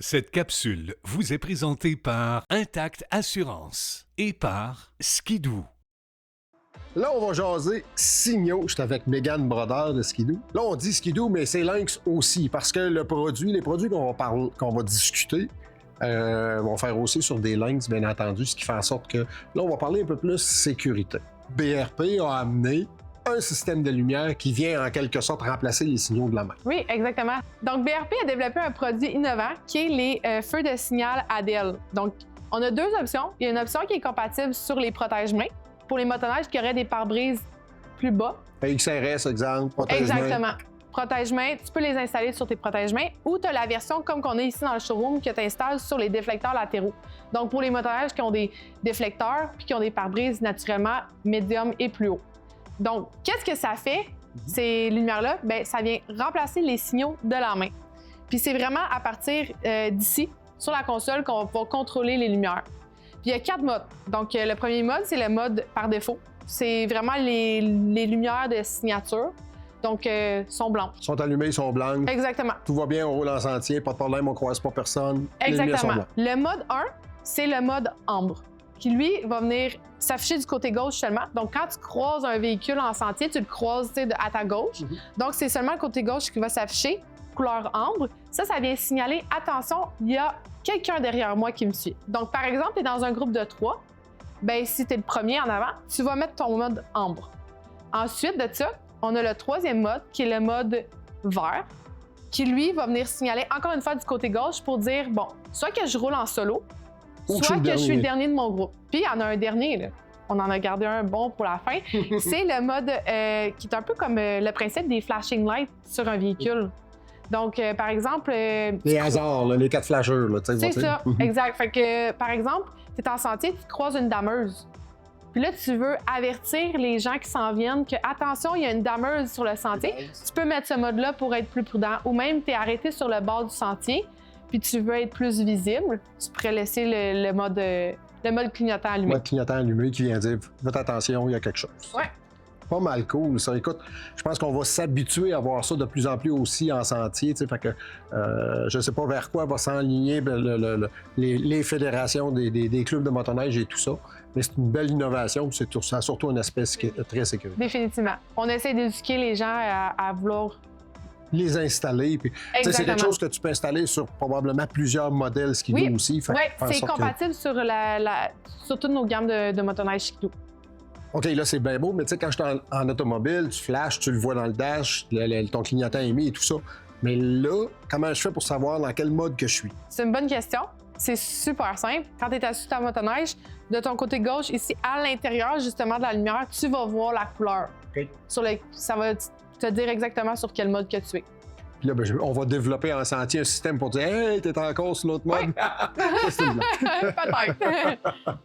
Cette capsule vous est présentée par Intact Assurance et par Skidoo. Là, on va jaser signaux. Je suis avec Mégane Brodeur de Skidoo. Là, on dit Skidoo, mais c'est Lynx aussi, parce que les produits qu'on va discuter vont faire aussi sur des Lynx, bien entendu, ce qui fait en sorte que là, on va parler un peu plus sécurité. BRP a amené un système de lumière qui vient en quelque sorte remplacer les signaux de la main. Oui, exactement. Donc, BRP a développé un produit innovant qui est les feux de signal ADL. Donc, on a deux options. Il y a une option qui est compatible sur les protège-mains pour les motoneiges qui auraient des pare-brises plus bas. XRS, exemple, protège-main. Exactement. Protège-mains, tu peux les installer sur tes protège-mains ou tu as la version comme qu'on est ici dans le showroom que tu installes sur les déflecteurs latéraux. Donc, pour les motoneiges qui ont des déflecteurs puis qui ont des pare-brises naturellement médium et plus haut. Donc, qu'est-ce que ça fait, ces lumières-là? Bien, ça vient remplacer les signaux de la main. Puis c'est vraiment à partir d'ici, sur la console, qu'on va contrôler les lumières. Puis il y a 4 modes. Donc, le premier mode, c'est le mode par défaut. C'est vraiment les lumières de signature. Donc, sont blanches. Ils sont allumés, ils sont blancs. Exactement. Tout va bien, on roule en sentier, pas de problème, on ne croise pas personne. Les lumières sont Exactement. blanches. Le mode 1, c'est le mode ambre, qui lui va venir s'afficher du côté gauche seulement. Donc, quand tu croises un véhicule en sentier, tu le croises à ta gauche. Donc, c'est seulement le côté gauche qui va s'afficher, couleur ambre. Ça vient signaler, attention, il y a quelqu'un derrière moi qui me suit. Donc, par exemple, tu es dans un groupe de 3. Bien, si tu es le premier en avant, tu vas mettre ton mode ambre. Ensuite de ça, on a le troisième mode, qui est le mode vert, qui, lui, va venir signaler, encore une fois, du côté gauche pour dire, bon, soit que je roule en solo, soit que je suis le dernier de mon groupe. Puis, il y en a un dernier, là. On en a gardé un bon pour la fin. C'est le mode qui est un peu comme le principe des flashing lights sur un véhicule. Donc, par exemple... les hasards, là, les 4 flasheurs. C'est ça, exact. Fait que, par exemple, tu es en sentier, tu croises une dameuse. Puis là, tu veux avertir les gens qui s'en viennent que, attention, il y a une dameuse sur le sentier. Tu peux mettre ce mode-là pour être plus prudent. Ou même, tu es arrêté sur le bord du sentier, puis tu veux être plus visible, tu pourrais laisser le mode clignotant allumé. Le mode clignotant allumé qui vient dire faites attention, il y a quelque chose. Ouais. Pas mal cool, ça. Écoute, je pense qu'on va s'habituer à voir ça de plus en plus aussi en sentier. Fait que je ne sais pas vers quoi va s'enligner les fédérations des clubs de motoneige et tout ça. Mais c'est une belle innovation. Ça a surtout un aspect très sécuritaire. Définitivement. On essaie d'éduquer les gens à vouloir les installer. Puis, c'est quelque chose que tu peux installer sur probablement plusieurs modèles Skidoo aussi. Oui, c'est compatible sur toutes nos gammes de motoneige Skidoo. OK, là, c'est bien beau, mais tu sais, quand je suis en automobile, tu flashes, tu le vois dans le dash, ton clignotant est mis et tout ça. Mais là, comment je fais pour savoir dans quel mode que je suis? C'est une bonne question. C'est super simple. Quand tu es assis sur ta motoneige, de ton côté gauche, ici, à l'intérieur, justement, de la lumière, tu vas voir la couleur. OK. Ça va te dire exactement sur quel mode que tu es. Puis là, on va développer en sentier un système pour dire « Hey, t'es encore sur l'autre mode! » Peut-être.